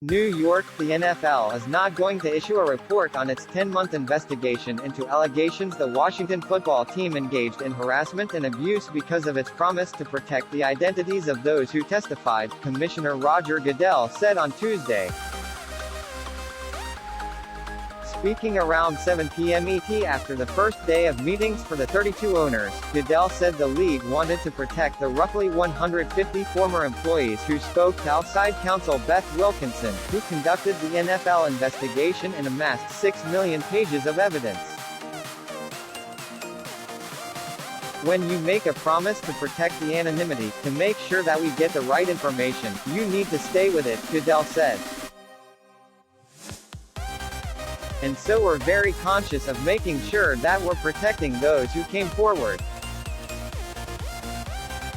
New York, the NFL is not going to issue a report on its 10-month investigation into allegations the Washington football team engaged in harassment and abuse because of its promise to protect the identities of those who testified, Commissioner Roger Goodell said on Tuesday. Speaking around 7 p.m. ET after the first day of meetings for the 32 owners, Goodell said the league wanted to protect the roughly 150 former employees who spoke to outside counsel Beth Wilkinson, who conducted the NFL investigation and amassed 6 million pages of evidence. When you make a promise to protect the anonymity, to make sure that we get the right information, you need to stay with it, Goodell said. And so we're very conscious of making sure that we're protecting those who came forward.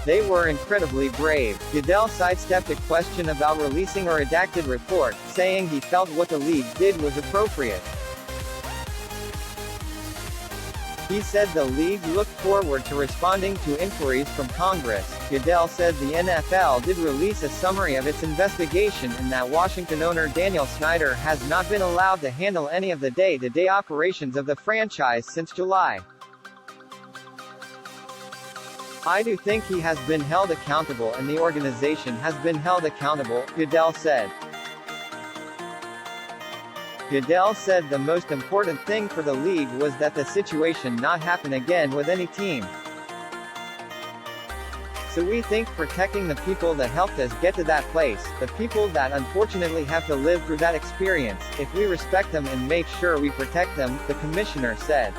They were incredibly brave. Goodell sidestepped a question about releasing a redacted report, saying he felt what the league did was appropriate. He said the league looked forward to responding to inquiries from Congress. Goodell said the NFL did release a summary of its investigation and that Washington owner Daniel Snyder has not been allowed to handle any of the day-to-day operations of the franchise since July. I do think he has been held accountable and the organization has been held accountable, Goodell said. Goodell said the most important thing for the league was that the situation not happen again with any team. So we think protecting the people that helped us get to that place, the people that unfortunately have to live through that experience, if we respect them and make sure we protect them, the commissioner said.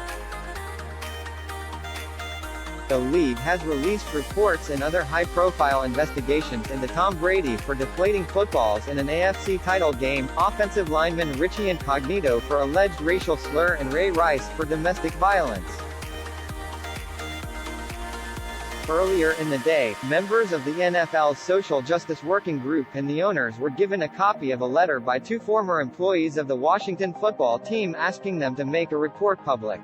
The league has released reports in other high-profile investigations into Tom Brady for deflating footballs in an AFC title game, offensive lineman Richie Incognito for alleged racial slur and Ray Rice for domestic violence. Earlier in the day, members of the NFL's Social Justice Working Group and the owners were given a copy of a letter by 2 former employees of the Washington football team asking them to make a report public.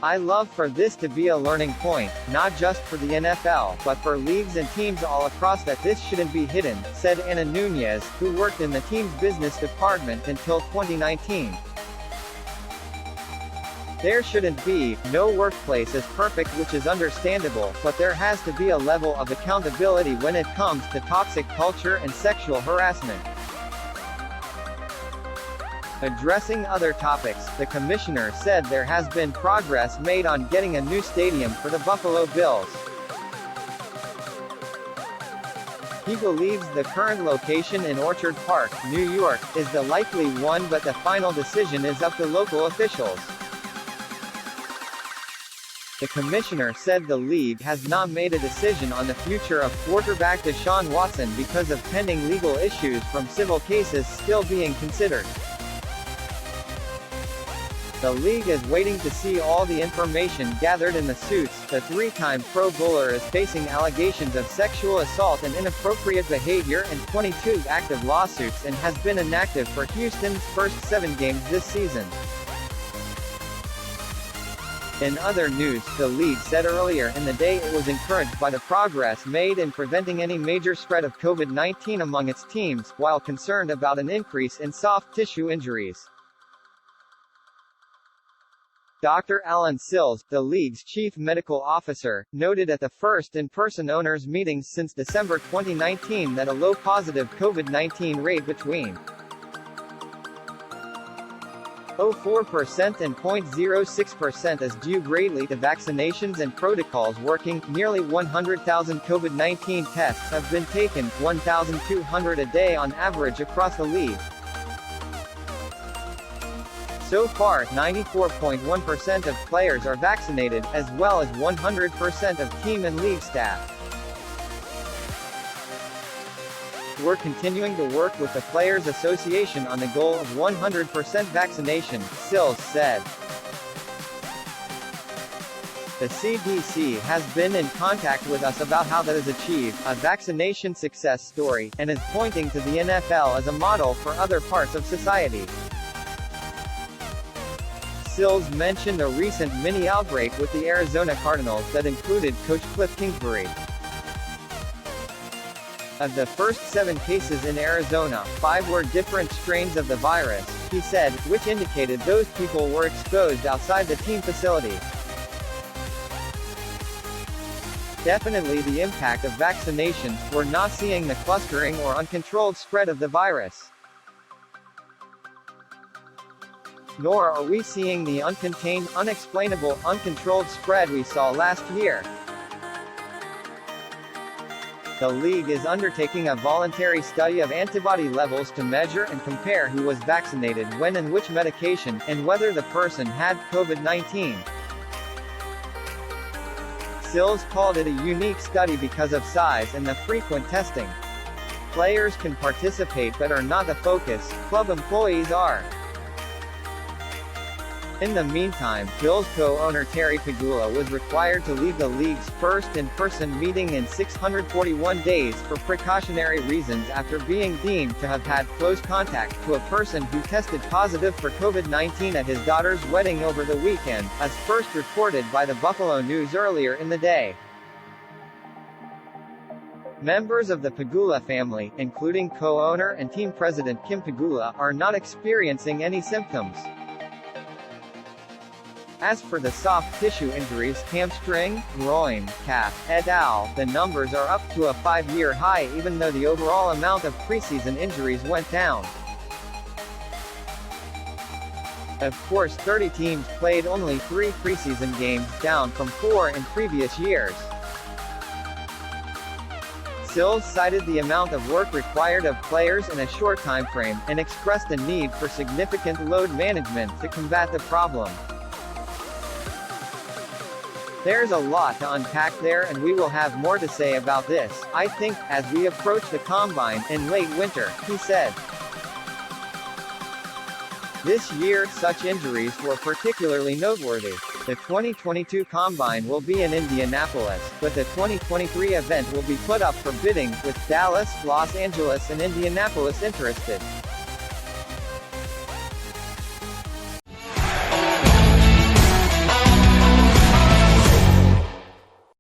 I love for this to be a learning point, not just for the NFL, but for leagues and teams all across that this shouldn't be hidden, said Ana Nunez, who worked in the team's business department until 2019. There shouldn't be, no workplace is perfect, which is understandable, but there has to be a level of accountability when it comes to toxic culture and sexual harassment. Addressing other topics, the commissioner said there has been progress made on getting a new stadium for the Buffalo Bills. He believes the current location in Orchard Park, New York, is the likely one, but the final decision is up to local officials. The commissioner said the league has not made a decision on the future of quarterback Deshaun Watson because of pending legal issues from civil cases still being considered. The league is waiting to see all the information gathered in the suits. The 3-time Pro Bowler is facing allegations of sexual assault and inappropriate behavior and 22 active lawsuits and has been inactive for Houston's first 7 games this season. In other news, the league said earlier in the day it was encouraged by the progress made in preventing any major spread of COVID-19 among its teams, while concerned about an increase in soft tissue injuries. Dr. Alan Sills, the league's chief medical officer, noted at the first in-person owners' meetings since December 2019 that a low positive COVID-19 rate between 0.04% and 0.06% is due greatly to vaccinations and protocols working. Nearly 100,000 COVID-19 tests have been taken, 1,200 a day on average across the league. So far, 94.1% of players are vaccinated, as well as 100% of team and league staff. We're continuing to work with the Players Association on the goal of 100% vaccination, Sills said. The CDC has been in contact with us about how that is achieved, a vaccination success story, and is pointing to the NFL as a model for other parts of society. Sills mentioned a recent mini-outbreak with the Arizona Cardinals that included coach Cliff Kingsbury. Of the first 7 cases in Arizona, 5 were different strains of the virus, he said, which indicated those people were exposed outside the team facility. Definitely the impact of vaccinations, we're not seeing the clustering or uncontrolled spread of the virus. Nor are we seeing the uncontained, unexplainable, uncontrolled spread we saw last year. The league is undertaking a voluntary study of antibody levels to measure and compare who was vaccinated when and which medication, and whether the person had COVID-19. Sills called it a unique study because of size and the frequent testing. Players can participate but are not the focus, club employees are. In the meantime, Bills co-owner Terry Pegula was required to leave the league's first in-person meeting in 641 days for precautionary reasons after being deemed to have had close contact to a person who tested positive for COVID-19 at his daughter's wedding over the weekend, as first reported by the Buffalo News earlier in the day. Members of the Pegula family, including co-owner and team president Kim Pegula, are not experiencing any symptoms. As for the soft tissue injuries, hamstring, groin, calf, et al., the numbers are up to a 5-year high even though the overall amount of preseason injuries went down. Of course 30 teams played only 3 preseason games, down from 4 in previous years. Sills cited the amount of work required of players in a short time frame, and expressed a need for significant load management to combat the problem. There's a lot to unpack there and we will have more to say about this, I think, as we approach the combine in late winter, he said. This year, such injuries were particularly noteworthy. The 2022 combine will be in Indianapolis, but the 2023 event will be put up for bidding, with Dallas, Los Angeles and Indianapolis interested.